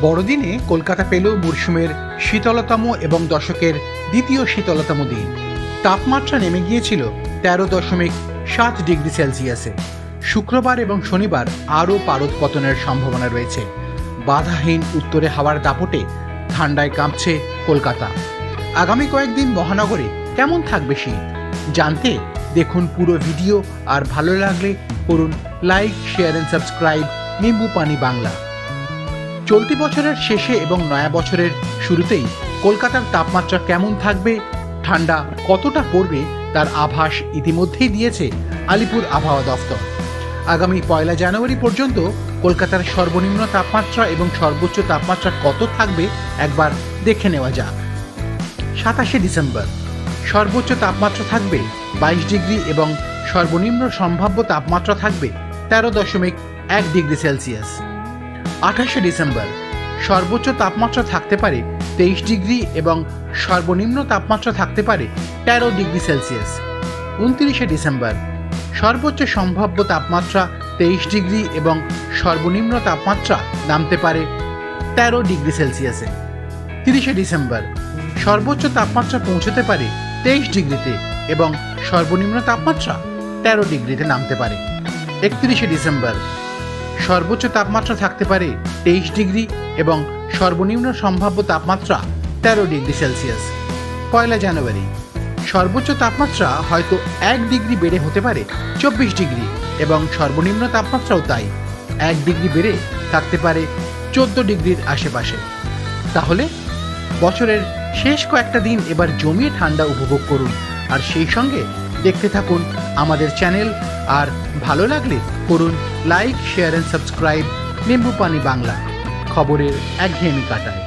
বড়দিনে কলকাতা পেল মরশুমের শীতলতম এবং দশকের দ্বিতীয় শীতলতম দিন। তাপমাত্রা নেমে গিয়েছিল 13.7 ডিগ্রি সেলসিয়াসে। শুক্রবার এবং শনিবার আরও পারদ পতনের সম্ভাবনা রয়েছে। বাধাহীন উত্তরে হাওয়ার দাপটে ঠান্ডায় কাঁপছে কলকাতা। আগামী কয়েকদিন মহানগরে কেমন থাকবে শীত জানতে দেখুন পুরো ভিডিও, আর ভালো লাগলে করুন লাইক, শেয়ার অ্যান্ড সাবস্ক্রাইব নিম্বু পানি বাংলা। চলতি বছরের শেষে এবং নয়া বছরের শুরুতেই কলকাতার তাপমাত্রা কেমন থাকবে, ঠান্ডা কতটা পড়বে তার আভাস ইতিমধ্যেই দিয়েছে আলিপুর আবহাওয়া দফতর। আগামী 1 জানুয়ারি পর্যন্ত কলকাতার সর্বনিম্ন তাপমাত্রা এবং সর্বোচ্চ তাপমাত্রা কত থাকবে একবার দেখে নেওয়া যাক। 27 ডিসেম্বর সর্বোচ্চ তাপমাত্রা থাকবে 22 ডিগ্রি এবং সর্বনিম্ন সম্ভাব্য তাপমাত্রা থাকবে 13.1 ডিগ্রি সেলসিয়াস। 28 ডিসেম্বর সর্বোচ্চ তাপমাত্রা থাকতে পারে 23 ডিগ্রি এবং সর্বনিম্ন তাপমাত্রা থাকতে পারে 13 ডিগ্রি সেলসিয়াস। 29 ডিসেম্বর সর্বোচ্চ সম্ভাব্য তাপমাত্রা 23 ডিগ্রি এবং সর্বনিম্ন তাপমাত্রা নামতে পারে 13 ডিগ্রি সেলসিয়াসে। 30 ডিসেম্বর সর্বোচ্চ তাপমাত্রা পৌঁছতে পারে 23 ডিগ্রিতে এবং সর্বনিম্ন তাপমাত্রা 13 ডিগ্রিতে নামতে পারে। 31 ডিসেম্বর সর্বোচ্চ তাপমাত্রা থাকতে পারে 23 ডিগ্রি এবং সর্বনিম্ন সম্ভাব্য তাপমাত্রা 13 ডিগ্রি সেলসিয়াস। 1 জানুয়ারি সর্বোচ্চ তাপমাত্রা হয়তো 1 ডিগ্রি বেড়ে হতে পারে 24 ডিগ্রি এবং সর্বনিম্ন তাপমাত্রাও তাই 1 ডিগ্রি বেড়ে থাকতে পারে 14 ডিগ্রির আশেপাশে। তাহলে বছরের শেষ কয়েকটা দিন এবার জমিয়ে ঠান্ডা উপভোগ করুন, আর সেই সঙ্গে দেখতে থাকুন আমাদের চ্যানেল। আর ভালো লাগলে করুন লাইক, শেয়ার অ্যান্ড সাবস্ক্রাইব নিম্বু পানি বাংলা, খবরের একঘেয়েমি কাটায়।